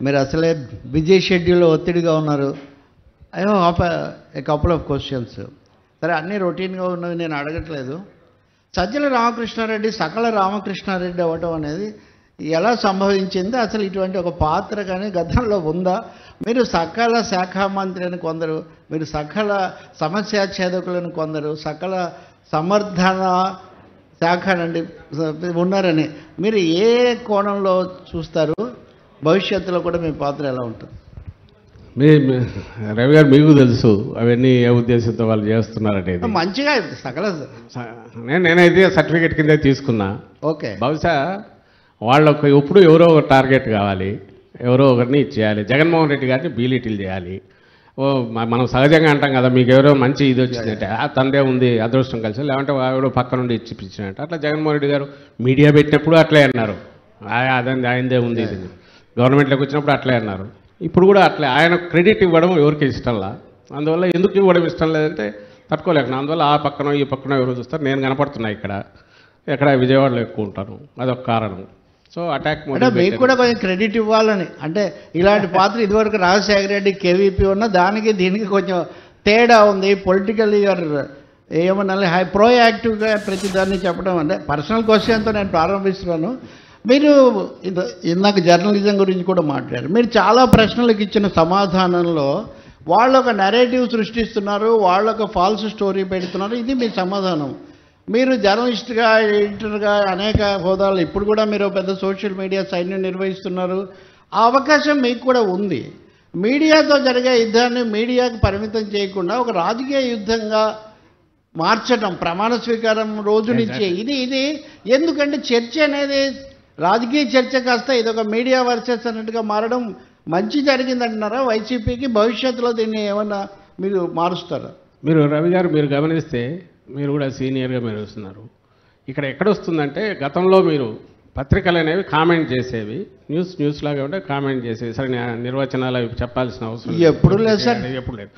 మీరు అసలే busy schedule ఒత్తిడిగా ఉన్నారు. I have a couple of questions. సరే, అన్నీ రొటీన్గా ఉన్నవి నేను అడగట్లేదు. సజ్జల రామకృష్ణారెడ్డి సకల రామకృష్ణారెడ్డి అవ్వటం అనేది ఎలా సంభవించింది? అసలు ఇటువంటి ఒక పాత్ర కానీ గతంలో ఉందా? మీరు సకల శాఖ మంత్రి అని కొందరు, మీరు సకల సమస్య ఛేదకులను కొందరు, సకల సమర్థన శాఖ నుండి ఉన్నారని మీరు ఏ కోణంలో చూస్తారు? భవిష్యత్తులో కూడా మీ పాత్ర ఎలా ఉంటుంది? రవి గారు, మీకు తెలుసు అవన్నీ ఏ ఉద్దేశంతో వాళ్ళు చేస్తున్నారంటే. మంచిగా సకల నేనైతే సర్టిఫికేట్ కింద తీసుకున్నా. ఓకే, బహుశా వాళ్ళకు ఎప్పుడు ఎవరో ఒక టార్గెట్ కావాలి, ఎవరో ఒకరిని ఇచ్చేయాలి. జగన్మోహన్ రెడ్డి గారిని బీలీటీలు చేయాలి. మనం సహజంగా అంటాం కదా, మీకు ఎవరో మంచి ఇది వచ్చిందంటే తందే ఉంది అదృష్టం కలిసి, లేదంటే ఎవరో పక్క నుండి ఇచ్చిపించినట్టు. అట్లా జగన్మోహన్ రెడ్డి గారు మీడియా పెట్టినప్పుడు అట్లే అన్నారు, అదండి ఆయనదే ఉంది ఇది. గవర్నమెంట్లోకి వచ్చినప్పుడు అట్లే అన్నారు. ఇప్పుడు కూడా అట్లే ఆయన క్రెడిట్ ఇవ్వడం ఎవరికి ఇష్టంలా. అందువల్ల ఎందుకు ఇవ్వడం ఇష్టం లేదంటే తట్టుకోలేక, అందువల్ల ఆ పక్కన ఈ పక్కన ఎవరు చూస్తారు. నేను కనపడుతున్నా ఎక్కడ విజయవాడలో ఎక్కువ ఉంటాను, అదొక కారణం. సో అటాక్ అంటే మీకు కూడా కొంచెం క్రెడిట్ ఇవ్వాలని. అంటే ఇలాంటి పాత్ర ఇదివరకు రాజశేఖర రెడ్డి కేవీపీ ఉన్న దానికి దీనికి కొంచెం తేడా ఉంది. పొలిటికల్ ఏమన్నా ప్రోయాక్టివ్గా ప్రతి దాన్ని చెప్పడం అంటే పర్సనల్ క్వశ్చన్తో నేను ప్రారంభిస్తున్నాను. మీరు ఇందాక జర్నలిజం గురించి కూడా మాట్లాడారు. మీరు చాలా ప్రశ్నలకు ఇచ్చిన సమాధానంలో వాళ్ళు ఒక నెరేటివ్ సృష్టిస్తున్నారు, వాళ్ళు ఒక ఫాల్స్ స్టోరీ పెడుతున్నారు. ఇది మీ సమాధానం. మీరు జర్నలిస్ట్గా, ఎడిటర్గా అనేక హోదాలు, ఇప్పుడు కూడా మీరు పెద్ద సోషల్ మీడియా సైన్యం నిర్వహిస్తున్నారు. ఆ అవకాశం మీకు కూడా ఉంది. మీడియాతో జరిగే యుద్ధాన్ని మీడియాకు పరిమితం చేయకుండా ఒక రాజకీయ యుద్ధంగా మార్చడం, ప్రమాణ స్వీకారం రోజు నుంచే ఇది ఎందుకంటే చర్చ అనేది రాజకీయ చర్చ కాస్త ఇదొక మీడియా వర్సెస్ అన్నట్టుగా మారడం మంచి జరిగిందంటున్నారా వైసీపీకి? భవిష్యత్తులో దీన్ని ఏమన్నా మీరు మారుస్తారా? మీరు రవి గారు, మీరు గమనిస్తే మీరు కూడా సీనియర్గా మీరు వస్తున్నారు. ఇక్కడ ఎక్కడొస్తుందంటే గతంలో మీరు పత్రికలు అనేవి కామెంట్ చేసేవి, న్యూస్ లాగా ఉంటే కామెంట్ చేసేవి. సరే, నిర్వచనాలు అవి చెప్పాల్సిన అవసరం ఎప్పుడు లేదు సార్, ఎప్పుడు లేదు.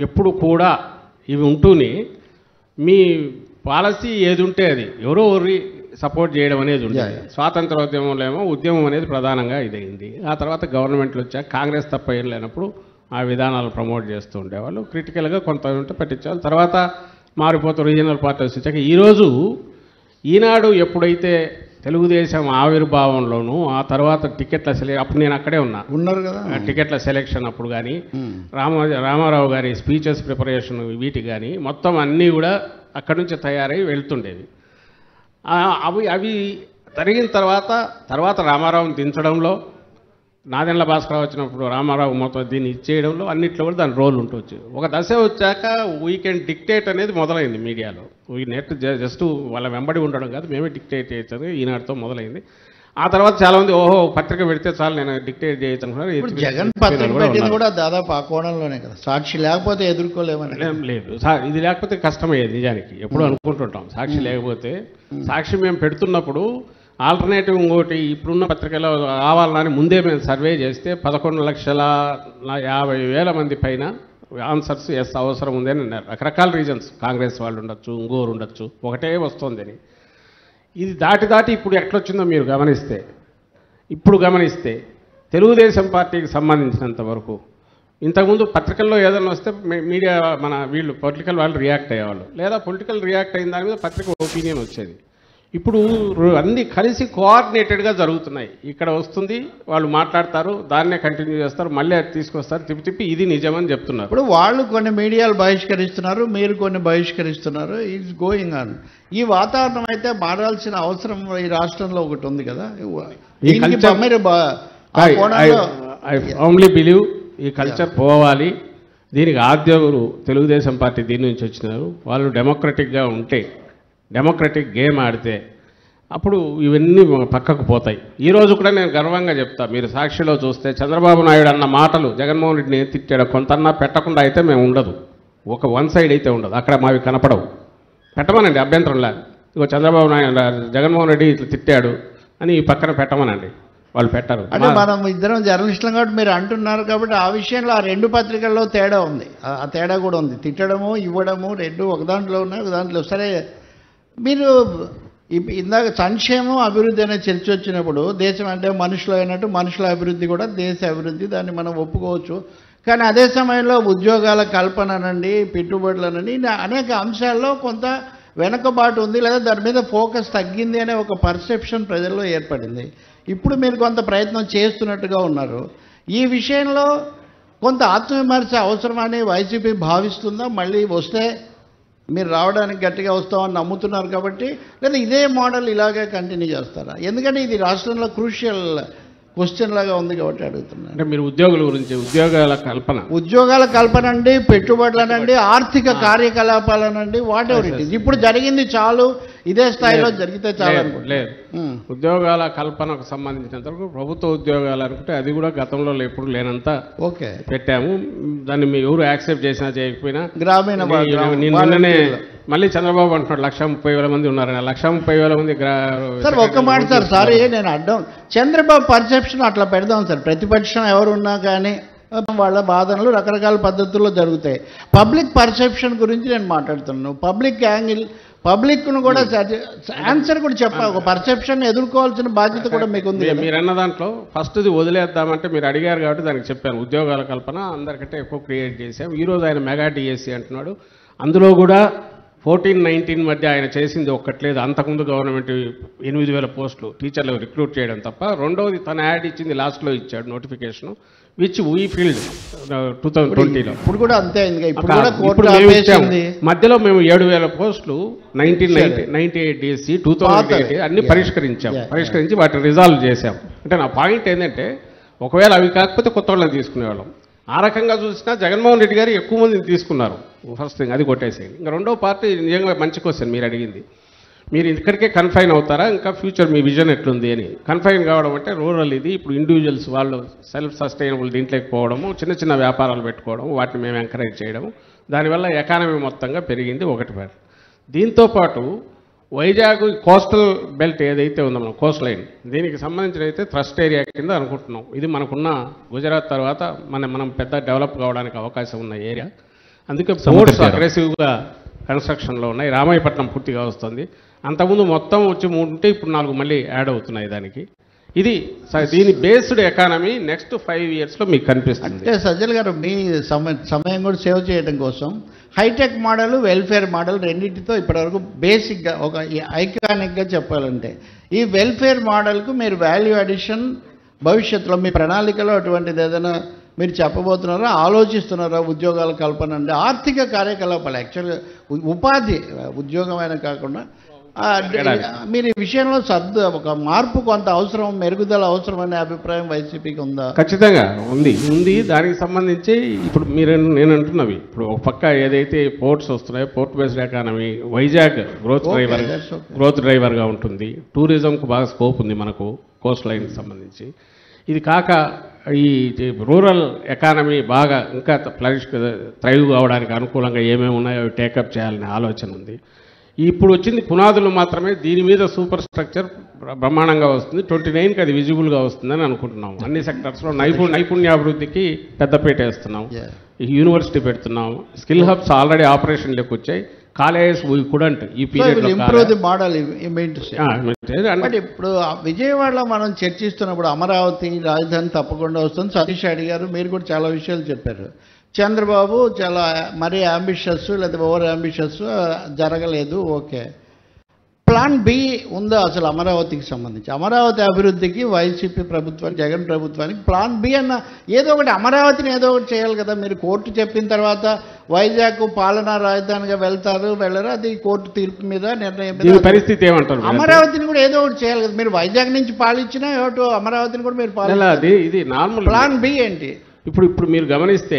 ఎప్పుడు కూడా ఇవి ఉంటూనే మీ పాలసీ ఏది ఉంటే అది ఎవరో ఒకరి సపోర్ట్ చేయడం అనేది ఉంటుంది. స్వాతంత్రోద్యమంలో ఏమో ఉద్యమం అనేది ప్రధానంగా ఇదైంది. ఆ తర్వాత గవర్నమెంట్లు వచ్చాక కాంగ్రెస్ తప్ప ఏం లేనప్పుడు ఆ విధానాలు ప్రమోట్ చేస్తూ ఉండేవాళ్ళు. క్రిటికల్గా కొంత ఉంటే పట్టించేవాళ్ళు. తర్వాత మారిపోతూ రీజనల్ పార్టీస్ వచ్చాక ఈరోజు ఈనాడు ఎప్పుడైతే తెలుగుదేశం ఆవిర్భావంలోనూ, ఆ తర్వాత టికెట్ల అప్పుడు నేను అక్కడే ఉన్నారు కదా, టికెట్ల సెలెక్షన్ అప్పుడు కానీ, రామారావు గారి స్పీచెస్ ప్రిపరేషన్ వీటి కానీ మొత్తం అన్నీ కూడా అక్కడి నుంచి తయారై వెళ్తుండేవి. అవి జరిగిన తర్వాత రామారావుని దించడంలో, నాదెండ్ల భాస్కరరావు వచ్చినప్పుడు రామారావు మొత్తం దీన్ని ఇచ్చేయడంలో అన్నిట్లో కూడా దాని రోల్ ఉంటుంది. ఒక దశ వచ్చాక వీకెండ్ డిక్టేట్ అనేది మొదలైంది మీడియాలో. ఈ నెట్ జస్ట్ వాళ్ళ వెంబడి ఉండడం కాదు, మేమే డిక్టేట్ చేయొచ్చు, ఈనాటితో మొదలైంది. ఆ తర్వాత చాలామంది పత్రిక పెడితే చాలు నేను డిక్టేట్ చేయొచ్చు అనుకున్నారు. జగన్ పత్రిక పెట్టింది కూడా దాదాపు ఆ కోణంలోనే కదా, సాక్షి లేకపోతే ఎదుర్కోలేమని. లేదు, ఇది లేకపోతే కష్టమయ్యేది నిజానికి. ఎప్పుడు అనుకుంటుంటాం సాక్షి లేకపోతే. సాక్షి మేము పెడుతున్నప్పుడు ఆల్టర్నేటివ్ ఇంకోటి ఇప్పుడున్న పత్రికలో కావాలని ముందే మేము సర్వే చేస్తే 11,50,000 మంది పైన ఆన్సర్స్ ఎస్ అవసరం ఉంది అని అన్నారు. రకరకాల రీజన్స్, కాంగ్రెస్ వాళ్ళు ఉండొచ్చు, ఇంకోరు ఉండొచ్చు, ఒకటే వస్తుందని. ఇది దాటి ఇప్పుడు ఎట్లొచ్చిందో మీరు గమనిస్తే తెలుగుదేశం పార్టీకి సంబంధించినంత వరకు ఇంతకుముందు పత్రికల్లో ఏదైనా వస్తే మీడియా వీళ్ళు పొలిటికల్ వాళ్ళు రియాక్ట్ అయ్యేవాళ్ళు, లేదా పొలిటికల్ రియాక్ట్ అయిన దాని మీద పత్రిక ఒపీనియన్ వచ్చేది. ఇప్పుడు అన్నీ కలిసి కోఆర్డినేటెడ్గా జరుగుతున్నాయి. ఇక్కడ వస్తుంది, వాళ్ళు మాట్లాడతారు, దాన్నే కంటిన్యూ చేస్తారు, మళ్ళీ అది తీసుకొస్తారు, తిప్పి ఇది నిజమని చెప్తున్నారు. ఇప్పుడు వాళ్ళు కొన్ని మీడియాలు బహిష్కరిస్తున్నారు, మీరు కొన్ని బహిష్కరిస్తున్నారు. It's going on. ఈ వాతావరణం అయితే మారాల్సిన అవసరం ఈ రాష్ట్రంలో ఒకటి ఉంది కదా. ఐ ఫర్మ్లీ బిలీవ్ ఈ కల్చర్ పోవాలి. దీనికి ఆద్యగురు తెలుగుదేశం పార్టీ దీని నుంచి వచ్చినారు. వాళ్ళు డెమోక్రటిక్గా ఉంటే, డెమోక్రటిక్ గేమ్ ఆడితే అప్పుడు ఇవన్నీ పక్కకు పోతాయి. ఈరోజు కూడా నేను గర్వంగా చెప్తా, మీరు సాక్షిలో చూస్తే చంద్రబాబు నాయుడు అన్న మాటలు జగన్మోహన్ రెడ్డిని తిట్టాడు కొంతన్నా పెట్టకుండా అయితే మేము ఉండదు, ఒక వన్ సైడ్ అయితే ఉండదు, అక్కడ మావి కనపడవు. పెట్టమనండి, అభ్యంతరంలా. ఇగో చంద్రబాబు నాయుడు జగన్మోహన్ రెడ్డి ఇట్లా తిట్టాడు అని ఈ పక్కన పెట్టమనండి, వాళ్ళు పెట్టరు. అంటే మనం ఇద్దరం జర్నలిస్టులం కాబట్టి మీరు అంటున్నారు కాబట్టి ఆ విషయంలో ఆ రెండు పత్రికల్లో తేడా ఉంది. ఆ తేడా కూడా ఉంది. తిట్టడము, ఇవ్వడము రెండు ఒక దాంట్లో ఉన్నాయి, ఒక దాంట్లో. సరే, మీరు ఇందాక సంక్షేమం అభివృద్ధి అనే చర్చ వచ్చినప్పుడు దేశం అంటే మనుషులు అయినట్టు మనుషుల అభివృద్ధి కూడా దేశ అభివృద్ధి, దాన్ని మనం ఒప్పుకోవచ్చు. కానీ అదే సమయంలో ఉద్యోగాల కల్పననండి, పెట్టుబడులనండి, అనేక అంశాల్లో కొంత వెనకబాటు ఉంది, లేదా దాని మీద ఫోకస్ తగ్గింది అనే ఒక పర్సెప్షన్ ప్రజల్లో ఏర్పడింది. ఇప్పుడు మీరు కొంత ప్రయత్నం చేస్తున్నట్టుగా ఉన్నారు. ఈ విషయంలో కొంత ఆత్మవిమర్శ అవసరమని వైసీపీ భావిస్తుందా? మళ్ళీ వస్తే మీరు రావడానికి గట్టిగా వస్తామని నమ్ముతున్నారు కాబట్టి, లేదా ఇదే మోడల్ ఇలాగే కంటిన్యూ చేస్తారా? ఎందుకంటే ఇది రాష్ట్రంలో క్రూషియల్ క్వశ్చన్ లాగా ఉంది కాబట్టి అడుగుతున్నాను. అంటే మీరు ఉద్యోగుల గురించి, ఉద్యోగాల కల్పన అండి, పెట్టుబడులనండి, ఆర్థిక కార్యకలాపాలనండి, వాట్ ఎవర్ ఇట్ ఈస్. ఇప్పుడు జరిగింది చాలు, ఇదే స్థాయిలో జరిగితే చాలు. లేదు, ఉద్యోగాల కల్పనకు సంబంధించినంత వరకు ప్రభుత్వ ఉద్యోగాలు అనుకుంటే అది కూడా గతంలో ఎప్పుడు లేనంత ఓకే పెట్టాము. దాన్ని మీరు ఎవరు యాక్సెప్ట్ చేసినా చేయకపోయినా గ్రామీణ నిన్ననే మళ్ళీ చంద్రబాబు అంటున్నాడు 130,000 మంది ఉన్నారని. 130,000 మంది సార్ ఒక్క మాట సార్, సారీ నేను అడ్డం. చంద్రబాబు పర్సెప్షన్ అట్లా పెడదాం సార్. ప్రతిపక్షం ఎవరున్నా కానీ వాళ్ళ బాధనలు రకరకాల పద్ధతుల్లో జరుగుతాయి. పబ్లిక్ పర్సెప్షన్ గురించి నేను మాట్లాడుతున్నాను. పబ్లిక్ యాంగిల్, పబ్లిక్ను కూడా ఆన్సర్ కూడా చెప్పా. ఒక పర్సెప్షన్ ఎదుర్కోవాల్సిన బాధ్యత కూడా మీకు ఉంది. మీరు అన్న దాంట్లో ఫస్ట్ది వదిలేద్దామంటే మీరు అడిగారు కాబట్టి దానికి చెప్పాను. ఉద్యోగాల కల్పన అందరికంటే ఎక్కువ క్రియేట్ చేశాం. ఈరోజు ఆయన మెగా డిఎస్సి అంటున్నాడు. అందులో కూడా 14-19 మధ్య ఆయన చేసింది ఒక్కట్లేదు. అంతకుముందు గవర్నమెంట్ 8,000 పోస్టులు టీచర్లు రిక్రూట్ చేయడం తప్ప. రెండవది తన యాడ్ ఇచ్చింది, లాస్ట్లో ఇచ్చాడు నోటిఫికేషన్, విచ్ వీ ఫీల్డ్ 2020లో. ఇప్పుడు కూడా అంతే అయింది. మధ్యలో మేము 7,000 పోస్టులు 1998 డిఎస్సి 2008 అన్ని పరిష్కరించి వాటిని రిజాల్వ్ చేశాం. అంటే నా పాయింట్ ఏంటంటే, ఒకవేళ అవి కాకపోతే కొత్త వాళ్ళని తీసుకునేవాళ్ళం. ఆ రకంగా చూసినా జగన్మోహన్ రెడ్డి గారు ఎక్కువ మందిని తీసుకున్నారు. ఫస్ట్ థింగ్ అది కొట్టేసేయండి. ఇంకా రెండో పార్టీ నిజంగా మంచి క్వశ్చన్ మీరు అడిగింది. మీరు ఇక్కడికే కన్ఫైన్ అవుతారా, ఇంకా ఫ్యూచర్ మీ విజన్ ఎట్లుంది అని. కన్ఫైన్ కావడం అంటే రూరల్ ఇది. ఇప్పుడు ఇండివిజువల్స్ వాళ్ళు సెల్ఫ్ సస్టైనబుల్ దీంట్లోకి పోవడము, చిన్న చిన్న వ్యాపారాలు పెట్టుకోవడం, వాటిని మేము ఎంకరేజ్ చేయడం, దానివల్ల ఎకానమీ మొత్తంగా పెరిగింది. ఒకటి పేరు. దీంతోపాటు వైజాగ్ కోస్టల్ బెల్ట్ ఏదైతే ఉందో మనం కోస్ట్ లైన్, దీనికి సంబంధించిన అయితే థ్రస్ట్ ఏరియా కింద అనుకుంటున్నాం. ఇది మనకున్న గుజరాత్ తర్వాత మనం పెద్ద డెవలప్ కావడానికి అవకాశం ఉన్న ఏరియా. అందుకే పోర్ట్స్ అగ్రెసివ్గా కన్స్ట్రక్షన్లో ఉన్నాయి. రామాయపట్నం పూర్తిగా వస్తుంది. అంతకుముందు మొత్తం వచ్చి 3 ఉంటే ఇప్పుడు 4 మళ్ళీ యాడ్ అవుతున్నాయి దానికి. ఇది దీని బేస్డ్ ఎకానమీ నెక్స్ట్ 5 ఇయర్స్లో మీకు కనిపిస్తుంది. అంటే సజ్జల్ గారు, మీ సమయం కూడా సేవ్ చేయడం కోసం హైటెక్ మోడల్, వెల్ఫేర్ మోడల్ రెండింటితో ఇప్పటివరకు బేసిక్గా ఒక ఐకానిక్గా చెప్పాలంటే, ఈ వెల్ఫేర్ మోడల్కు మీరు వాల్యూ అడిషన్ భవిష్యత్తులో మీ ప్రణాళికలో అటువంటిది ఏదైనా మీరు చెప్పబోతున్నారా, ఆలోచిస్తున్నారా? ఉద్యోగాల కల్పన అంటే ఆర్థిక కార్యకలాపాలు, యాక్చువల్గా ఉపాధి, ఉద్యోగమైన కాకుండా మీరు ఈ విషయంలో ఒక మార్పు కొంత అవసరం, మెరుగుదల అవసరం అనే అభిప్రాయం వైసీపీకి ఉందా? ఖచ్చితంగా ఉంది. దానికి సంబంధించి ఇప్పుడు నేను అంటున్నవి, ఇప్పుడు ఒక పక్క ఏదైతే పోర్ట్స్ వస్తున్నాయో, port based economy, Vizag growth డ్రైవర్గా ఉంటుంది. టూరిజంకు బాగా స్కోప్ ఉంది మనకు కోస్ట్ లైన్కి సంబంధించి. ఇది కాక ఈ రూరల్ ఎకానమీ బాగా ఇంకా థ్రైవ్ కావడానికి అనుకూలంగా ఏమేమి ఉన్నాయో అవి టేకప్ చేయాలనే ఆలోచన ఉంది. ఇప్పుడు వచ్చింది పునాదులు మాత్రమే. దీని మీద సూపర్ స్ట్రక్చర్ బ్రహ్మాండంగా వస్తుంది. 29కి అది విజిబుల్గా వస్తుందని అనుకుంటున్నాం. అన్ని సెక్టర్స్లో నైపుణ్యాభివృద్ధికి పెద్దపీట వేస్తున్నాం. యూనివర్సిటీ పెడుతున్నాం. స్కిల్ హబ్స్ ఆల్రెడీ ఆపరేషన్లోకి వచ్చాయి. కాలేజెస్ వీ కుడంట్ ఈ పీరియడ్లో ఇంప్రూవ్ ది మోడల్. అంటే ఇప్పుడు విజయవాడలో మనం చర్చిస్తున్నప్పుడు అమరావతి రాజధాని తప్పకుండా వస్తుంది. సతీష్ అడిగారు, మీరు కూడా చాలా విషయాలు చెప్పారు. చంద్రబాబు చాలా మరీ అంబిషియస్ లేదా ఓవర్ అంబిషియస్ జరగలేదు. ఓకే, ప్లాన్ బి ఉందా అసలు అమరావతికి సంబంధించి? అమరావతి అభివృద్ధికి వైసీపీ ప్రభుత్వానికి, జగన్ ప్రభుత్వానికి ప్లాన్ బి అన్న ఏదో ఒకటి, అమరావతిని ఏదో ఒకటి చేయాలి కదా. మీరు కోర్టు చెప్పిన తర్వాత వైజాగ్ పాలనా రాజధానిగా వెళ్ళరు, అది కోర్టు తీర్పు మీద నిర్ణయం. పరిస్థితి ఏమంటారు? అమరావతిని కూడా ఏదో ఒకటి చేయాలి కదా. మీరు వైజాగ్ నుంచి పాలించినా ఏమిటో అమరావతిని కూడా మీరు పాలించాలి. ఇది నార్మల్. ప్లాన్ బి ఏంటి? ఇప్పుడు మీరు గమనిస్తే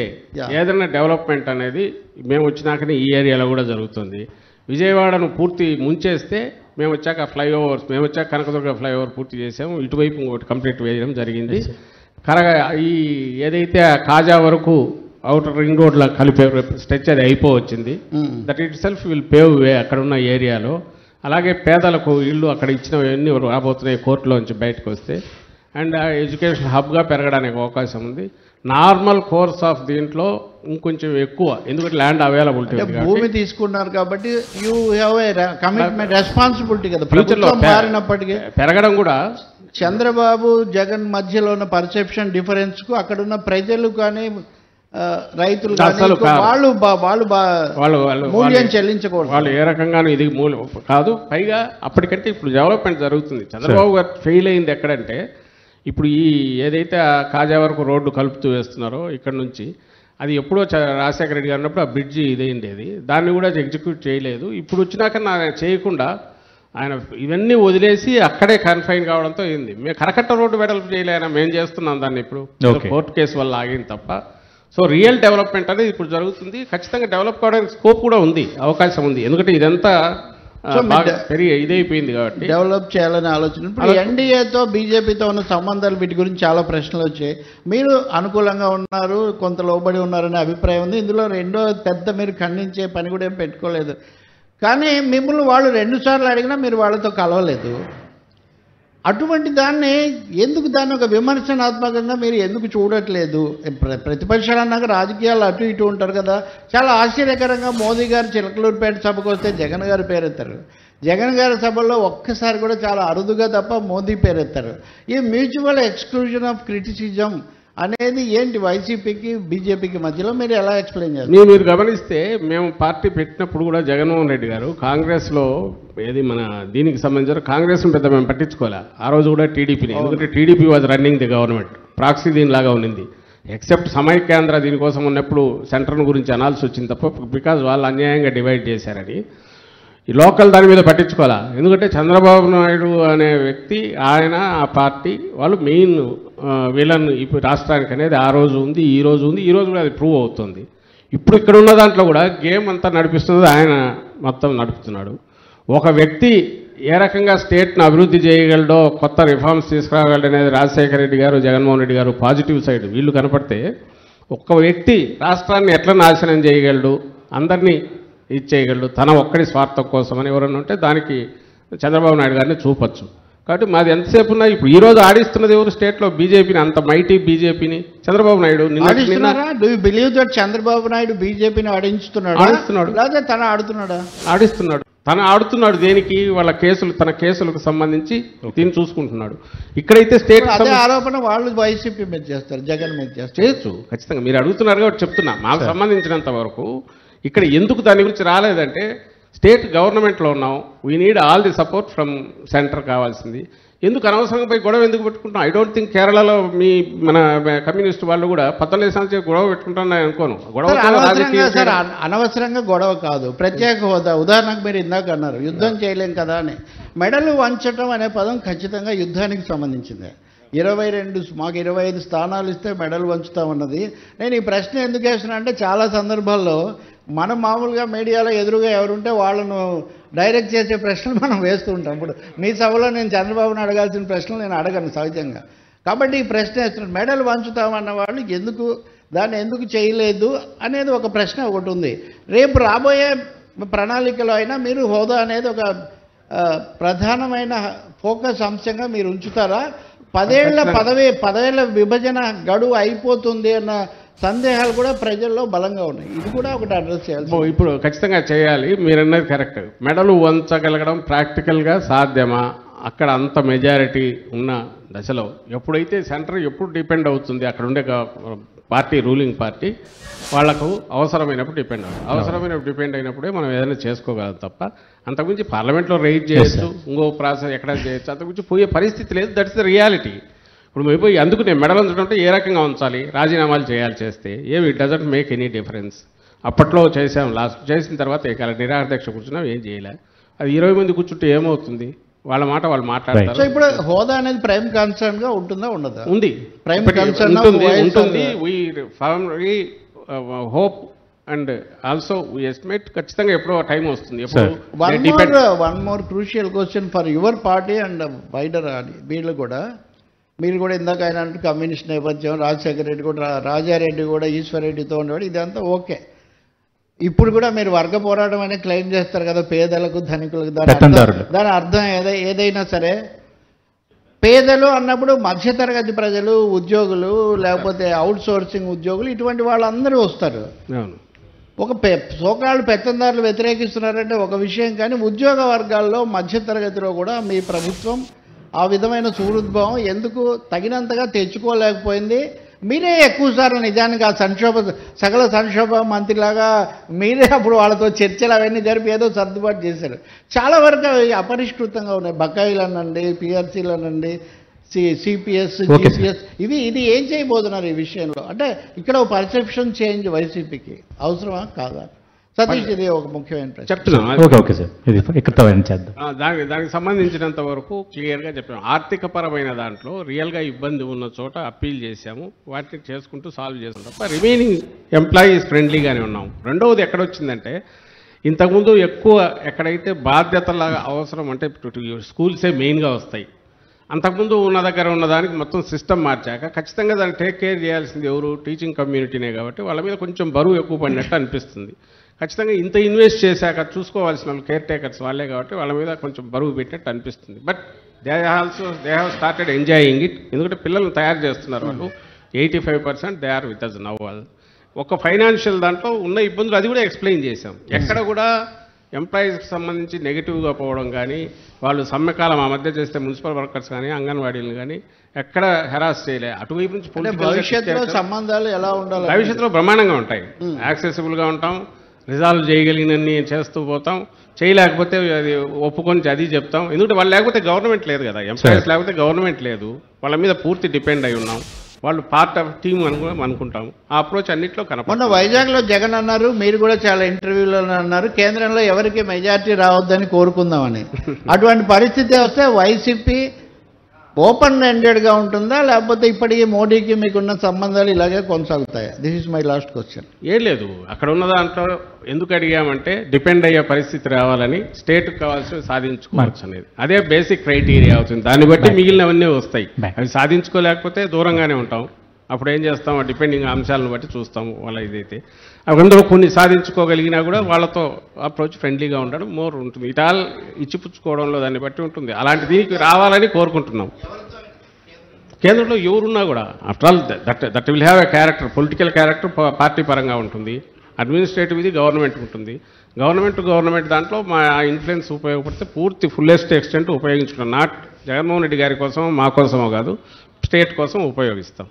ఏదైనా డెవలప్మెంట్ అనేది మేము వచ్చినాకనే ఈ ఏరియాలో కూడా జరుగుతుంది. విజయవాడను పూర్తి ముంచేస్తే మేము వచ్చాక ఫ్లైఓవర్స్, మేము వచ్చాక కనకదుర్గ ఫ్లైఓవర్ పూర్తి చేసాము. ఇటువైపు ఇంకోటి కంప్లీట్ వేయడం జరిగింది. ఈ ఏదైతే కాజా వరకు అవుటర్ రింగ్ రోడ్ల కలిపే స్ట్రెచ్ అది అయిపోవచ్చింది. That itself will pave way అక్కడ ఉన్న ఏరియాలో. అలాగే పేదలకు ఇళ్ళు అక్కడ ఇచ్చినవన్నీ రాబోతున్నాయి కోర్టులోంచి బయటకు వస్తే. అండ్ ఎడ్యుకేషన్ హబ్గా పెరగడానికి అవకాశం ఉంది. నార్మల్ కోర్స్ ఆఫ్ దీంట్లో ఇంకొంచెం ఎక్కువ, ఎందుకంటే ల్యాండ్ అవైలబిలిటీ భూమి తీసుకున్నారు కాబట్టి you have a commitment responsibility కదా ఫ్యూచర్లో మారినప్పటికీ పెరగడం కూడా. చంద్రబాబు జగన్ మధ్యలో ఉన్న పర్సెప్షన్ డిఫరెన్స్ కు అక్కడున్న ప్రజలు కానీ రైతులు మూల్యం చెల్లించకూడదు. వాళ్ళు ఏ రకంగానూ ఇది మూల్యం కాదు. పైగా అప్పటికంటే ఇప్పుడు డెవలప్మెంట్ జరుగుతుంది. చంద్రబాబు గారు ఫెయిల్ అయింది ఎక్కడంటే, ఇప్పుడు ఈ ఏదైతే కాజా వరకు రోడ్డు కలుపుతూ వేస్తున్నారో ఇక్కడ నుంచి, అది ఎప్పుడో రాజశేఖర రెడ్డి గారు ఉన్నప్పుడు ఆ బ్రిడ్జి ఇదైండేది, దాన్ని కూడా ఎగ్జిక్యూట్ చేయలేదు. ఇప్పుడు వచ్చినాక చేయకుండా ఆయన ఇవన్నీ వదిలేసి అక్కడే కన్ఫైన్ కావడంతో అయింది. మేము కరకట్ట రోడ్డు వెడల్పు చేయలేనా, మేము చేస్తున్నాం దాన్ని ఇప్పుడు కోర్టు కేసు వల్ల ఆగింది తప్ప. సో రియల్ డెవలప్మెంట్ అనేది ఇప్పుడు జరుగుతుంది. ఖచ్చితంగా డెవలప్ కావడానికి స్కోప్ కూడా ఉంది, అవకాశం ఉంది. ఎందుకంటే ఇదంతా ఇదైపోయింది కాబట్టి డెవలప్ చేయాలని ఆలోచన. ఇప్పుడు ఎన్డీఏతో బీజేపీతో ఉన్న సంబంధాలు వీటి గురించి చాలా ప్రశ్నలు వచ్చాయి. మీరు అనుకూలంగా ఉన్నారు, కొంత లోబడి ఉన్నారనే అభిప్రాయం ఉంది. ఇందులో రెండో పెద్ద మీరు ఖండించే పని కూడా ఏం పెట్టుకోలేదు. కానీ మిమ్మల్ని వాళ్ళు 2 సార్లు అడిగినా మీరు వాళ్ళతో కలవలేదు. అటువంటి దాన్ని ఎందుకు దాన్ని ఒక విమర్శనాత్మకంగా మీరు ఎందుకు చూడట్లేదు? ప్రతిపక్షాలు అన్నాక రాజకీయాలు అటు ఇటు ఉంటారు కదా. చాలా ఆశ్చర్యకరంగా మోదీ గారు చిలకలూరుపేట సభకు వస్తే జగన్ గారు పేరెత్తారు. జగన్ గారి సభల్లో ఒక్కసారి కూడా చాలా అరుదుగా తప్ప మోదీ పేరెత్తారు. ఈ మ్యూచువల్ ఎక్స్క్లూజన్ ఆఫ్ క్రిటిసిజం అనేది ఏంటి వైసీపీకి బీజేపీకి మధ్యలో మీరు ఎలా ఎక్స్ప్లెయిన్ చేస్తారు? మీరు గమనిస్తే మేము పార్టీ పెట్టినప్పుడు కూడా జగన్మోహన్ రెడ్డి గారు కాంగ్రెస్లో ఏది మన దీనికి సంబంధించిన కాంగ్రెస్ను పెద్ద మేము పట్టించుకోలే. ఆ రోజు కూడా టీడీపీని, ఎందుకంటే TDP was running the government, proxy దీనిలాగా ఉన్నింది. ఎక్సెప్ట్ సమైక్యాంధ్ర దీనికోసం ఉన్నప్పుడు సెంటర్ గురించి అనాల్సి వచ్చింది తప్ప, బికాజ్ వాళ్ళు అన్యాయంగా డివైడ్ చేశారని ఈ లోకల్ దాని మీద పట్టించుకోవాలా. ఎందుకంటే చంద్రబాబు నాయుడు అనే వ్యక్తి, ఆయన ఆ పార్టీ వాళ్ళు మెయిన్ విలన్ ఇప్పుడు రాష్ట్రానికి అనేది ఆ రోజు ఉంది, ఈ రోజు ఉంది, ఈ రోజు కూడా అది ప్రూవ్ అవుతుంది. ఇప్పుడు ఇక్కడ ఉన్న దాంట్లో కూడా గేమ్ అంతా నడిపిస్తున్నది ఆయన మొత్తం నడుపుతున్నాడు. ఒక వ్యక్తి ఏ రకంగా స్టేట్ను అభివృద్ధి చేయగలడో, కొత్త రిఫార్మ్స్ తీసుకురాగలడు అనేది రాజశేఖర రెడ్డి గారు, జగన్మోహన్ రెడ్డి గారు పాజిటివ్ సైడ్ వీళ్ళు కనపడితే, ఒక్క వ్యక్తి రాష్ట్రాన్ని ఎట్లా నాశనం చేయగలడు, అందరినీ ఇచ్చేయగలడు తన ఒక్కడి స్వార్థం కోసం అని ఎవరన్నా ఉంటే దానికి చంద్రబాబు నాయుడు గారిని చూపొచ్చు. కాబట్టి మాది ఎంతసేపు ఉన్నా ఇప్పుడు ఈరోజు ఆడిస్తున్నది ఎవరు స్టేట్లో? బీజేపీని, అంత మైటీ బీజేపీని చంద్రబాబు నాయుడు. చంద్రబాబు నాయుడు బీజేపీని ఆడిస్తున్నాడు లేదా తన ఆడిస్తున్నాడు? తను ఆడుతున్నాడు. దేనికి? వాళ్ళ కేసులు, తన కేసులకు సంబంధించి దీన్ని చూసుకుంటున్నాడు. ఇక్కడైతే స్టేట్ ఆరోపణ వాళ్ళు వైసీపీ మీద చేస్తారు, జగన్ మీద చేస్తారు. చేయొచ్చు ఖచ్చితంగా. మీరు అడుగుతున్నారు కాబట్టి చెప్తున్నా. మాకు సంబంధించినంత వరకు ఇక్కడ ఎందుకు దాని గురించి రాలేదంటే, స్టేట్ గవర్నమెంట్లో ఉన్నాం, we need all the support from centre కావాల్సింది. ఎందుకు అనవసరంగా పోయి గొడవ ఎందుకు పెట్టుకుంటాం? ఐ డోంట్ థింక్ కేరళలో మన కమ్యూనిస్ట్ వాళ్ళు కూడా 14 సంవత్సరాలు గొడవ పెట్టుకుంటాను అనుకోను. గొడవ అనవసరంగా గొడవ కాదు, ప్రత్యేక హోదా. ఉదాహరణకు మీరు ఇందాక అన్నారు యుద్ధం చేయలేం కదా అని. మెడలు వంచడం అనే పదం ఖచ్చితంగా యుద్ధానికి సంబంధించిందే. 22 మాకు 25 స్థానాలు ఇస్తే మెడల్ వంచుతామన్నది. నేను ఈ ప్రశ్న ఎందుకు వేస్తున్నా అంటే, చాలా సందర్భాల్లో మనం మామూలుగా మీడియాలో ఎదురుగా ఎవరుంటే వాళ్ళను డైరెక్ట్ చేసే ప్రశ్నలు మనం వేస్తూ ఉంటాం. ఇప్పుడు మీ సభలో నేను చంద్రబాబుని అడగాల్సిన ప్రశ్నలు నేను అడగను సహజంగా. కాబట్టి ఈ ప్రశ్న వేస్తున్నాను, మెడల్ వంచుతామన్న వాళ్ళు ఎందుకు దాన్ని ఎందుకు చేయలేదు అనేది ఒక ప్రశ్న ఒకటి ఉంది. రేపు రాబోయే ప్రణాళికలో అయినా మీరు హోదా అనేది ఒక ప్రధానమైన ఫోకస్ అంశంగా మీరు ఉంచుతారా? 10 ఏళ్ల విభజన గడువు అయిపోతుంది అన్న సందేహాలు కూడా ప్రజల్లో బలంగా ఉన్నాయి. ఇది కూడా ఒకటి అడ్రస్ చేయాలి. ఇప్పుడు ఖచ్చితంగా చేయాలి. మీరు అన్నది కరెక్ట్. మెడలు వంచగలగడం ప్రాక్టికల్గా సాధ్యమా? అక్కడ అంత మెజారిటీ ఉన్న దశలో ఎప్పుడైతే సెంటర్ ఎప్పుడు డిపెండ్ అవుతుంది, అక్కడ ఉండే పార్టీ, రూలింగ్ పార్టీ వాళ్లకు అవసరమైనప్పుడు డిపెండ్ అవుతుంది. అవసరమైనప్పుడు డిపెండ్ అయినప్పుడే మనం ఏదైనా చేసుకోగలం తప్ప అంతకుమించి పార్లమెంట్లో రైజ్ చేయొచ్చు, ఇంకో ప్రాసెస్ ఎక్కడ చేయొచ్చు, అంతకుమించి పోయే పరిస్థితి లేదు. That's the reality. ఇప్పుడు మేము పోయి అందుకు నేను మెడల్ ఉంచడంటే ఏ రకంగా ఉంచాలి? రాజీనామాలు చేయాలి. చేస్తే ఏమి it doesn't make any difference. అప్పట్లో చేసాం, లాస్ట్ చేసిన తర్వాత ఇక నిరాహారదీక్ష కూర్చున్నాం, ఏం చేయలే. అది 20 మంది కూర్చుంటే ఏమవుతుంది? వాళ్ళ మాట వాళ్ళు మాట్లాడతారు. సో ఇప్పుడు హోదా అనేది ప్రైమ్ కన్సర్న్ గా ఉంటుందా ఉండదా? ఉంది, ప్రైమ్ కన్సర్న్ ఉంటుంది. We firmly hope and also we estimate ఖచ్చితంగా ఎప్పుడో టైం వస్తుంది. One more crucial question for your party and wider వీళ్ళు కూడా. మీరు కూడా ఇందాక ఆయన అంటే కమ్యూనిస్ట్ నేపథ్యం, రాజశేఖర రెడ్డి కూడా, రాజారెడ్డి కూడా ఈశ్వరరెడ్డితో ఉండేవాడు, ఇదంతా ఓకే. ఇప్పుడు కూడా మీరు వర్గ పోరాటం అనే క్లెయిమ్ చేస్తారు కదా, పేదలకు ధనికులకు. దాని అర్థం ఏదైనా సరే పేదలు అన్నప్పుడు మధ్యతరగతి ప్రజలు, ఉద్యోగులు, లేకపోతే అవుట్ సోర్సింగ్ ఉద్యోగులు, ఇటువంటి వాళ్ళందరూ వస్తారు. అవును. ఒక సోకాళ్ళు పెత్తందారులు వ్యతిరేకిస్తున్నారంటే ఒక విషయం, కానీ ఉద్యోగ వర్గాల్లో మధ్యతరగతిలో కూడా మీ ప్రభుత్వం ఆ విధమైన సుహృద్భావం ఎందుకు తగినంతగా తెచ్చుకోలేకపోయింది? మీరే ఎక్కువసార్లు నిజానికి ఆ సకల సంక్షోభ మంత్రిలాగా మీరే అప్పుడు వాళ్ళతో చర్చలు అవన్నీ జరిపి ఏదో సర్దుబాటు చేశారు. చాలా వరకు అవి అపరిష్కృతంగా ఉన్నాయి. బకాయిలు అనండి, పిఆర్సీలు అనండి, సిపిఎస్, జిపిఎస్, ఇది ఏం చేయబోతున్నారు ఈ విషయంలో? అంటే ఇక్కడ ఒక పర్సెప్షన్ చేంజ్ వైసీపీకి అవసరమా కాదా? సతీష్, ఇది ఒక ముఖ్యమైన ప్రశ్న. చెప్తున్నాను. ఓకే సార్, ఇది ఇక్కడ చేద్దాం. దానికి సంబంధించినంత వరకు క్లియర్గా చెప్పాము. ఆర్థిక పరమైన దాంట్లో రియల్గా ఇబ్బంది ఉన్న చోట అప్పీల్ చేశాము, వాటిని చేసుకుంటూ సాల్వ్ చేసాం తప్ప రిమైనింగ్ ఎంప్లాయీస్ ఫ్రెండ్లీగానే ఉన్నాము. రెండవది ఎక్కడొచ్చిందంటే, ఇంతకుముందు ఎక్కువ ఎక్కడైతే బాధ్యతలాగా అవసరం అంటే స్కూల్సే మెయిన్గా వస్తాయి. అంతకుముందు ఉన్న దగ్గర ఉన్నదానికి మొత్తం సిస్టమ్ మార్చాక ఖచ్చితంగా దాన్ని టేక్ కేర్ చేయాల్సింది ఎవరు? టీచింగ్ కమ్యూనిటీనే. కాబట్టి వాళ్ళ మీద కొంచెం బరువు ఎక్కువ పడినట్టు అనిపిస్తుంది. ఖచ్చితంగా ఇంత ఇన్వెస్ట్ చేశాక చూసుకోవాల్సిన వాళ్ళు కేర్ టేకర్స్ వాళ్ళే కాబట్టి వాళ్ళ మీద కొంచెం బరువు పెట్టినట్టు అనిపిస్తుంది. But they have started enjoying it. ఎందుకంటే పిల్లల్ని తయారు చేస్తున్నారు వాళ్ళు. 85% they are with us now. వాళ్ళు ఒక ఫైనాన్షియల్ దాంట్లో ఉన్న ఇబ్బందులు అది కూడా ఎక్స్ప్లెయిన్ చేశాం. ఎక్కడ కూడా ఎంప్లాయీస్కి సంబంధించి నెగిటివ్గా పోవడం కానీ, వాళ్ళు సమ్మెకాలం ఆ మధ్య చేస్తే మున్సిపల్ వర్కర్స్ కానీ, అంగన్వాడీలు కానీ ఎక్కడ హెరాస్ చేయలే. అటువైపు నుంచి భవిష్యత్తులో సంబంధాలు ఎలా ఉండాలి? భవిష్యత్తులో బ్రహ్మాండంగా ఉంటాయి. యాక్సెసిబుల్గా ఉంటాం, రిజాల్వ్ చేయగలిగినన్ని చేస్తూ పోతాం. చేయలేకపోతే అది ఒప్పుకొని అది చెప్తాం. ఎందుకంటే వాళ్ళు లేకపోతే గవర్నమెంట్ లేదు కదా, ఎంప్లాయీస్ లేకపోతే గవర్నమెంట్ లేదు. వాళ్ళ మీద పూర్తి డిపెండ్ అయి ఉన్నాం. వాళ్ళు పార్ట్ ఆఫ్ టీమ్ అనుకుంటాం. ఆ అప్రోచ్ అన్నింటిలో కనపడ. మొన్న వైజాగ్లో జగన్ అన్నారు, మీరు కూడా చాలా ఇంటర్వ్యూలో అన్నారు, కేంద్రంలో ఎవరికి మెజారిటీ రావద్దని కోరుకుందామని. అటువంటి పరిస్థితి వస్తే వైసీపీ ఓపెన్ ఎండెడ్గా ఉంటుందా, లేకపోతే ఇప్పటికీ మోడీకి మీకున్న సంబంధాలు ఇలాగే కొనసాగుతాయా? This is my last question. ఏం లేదు, అక్కడ ఉన్న దాంట్లో ఎందుకు అడిగామంటే డిపెండ్ అయ్యే పరిస్థితి రావాలని, స్టేట్కి కావాల్సినవి సాధించుకోవచ్చు అనేది అదే బేసిక్ క్రైటీరియా అవుతుంది. దాన్ని బట్టి మిగిలినవన్నీ వస్తాయి. అవి సాధించుకోలేకపోతే దూరంగానే ఉంటాం. అప్పుడు ఏం చేస్తాం? డిపెండింగ్ అంశాలను బట్టి చూస్తాము. వాళ్ళ ఇదైతే అందులో కొన్ని సాధించుకోగలిగినా కూడా వాళ్ళతో అప్రోచ్ ఫ్రెండ్లీగా ఉండడం మోర్ ఉంటుంది. ఇటాల్ ఇచ్చిపుచ్చుకోవడంలో దాన్ని బట్టి ఉంటుంది. అలాంటి దీనికి రావాలని కోరుకుంటున్నాం. కేంద్రంలో ఎవరున్నా కూడా after all that will have a character, political character party పరంగా ఉంటుంది. అడ్మినిస్ట్రేటివ్ ఇది గవర్నమెంట్ ఉంటుంది. గవర్నమెంట్ దాంట్లో మా ఇన్ఫ్లుయెన్స్ ఉపయోగపడితే పూర్తి ఫుల్లెస్ట్ ఎక్స్టెంట్ ఉపయోగించుకున్నాం. నాట్ జగన్మోహన్ రెడ్డి గారి కోసం మా కోసమో కాదు, స్టేట్ కోసం ఉపయోగిస్తాం.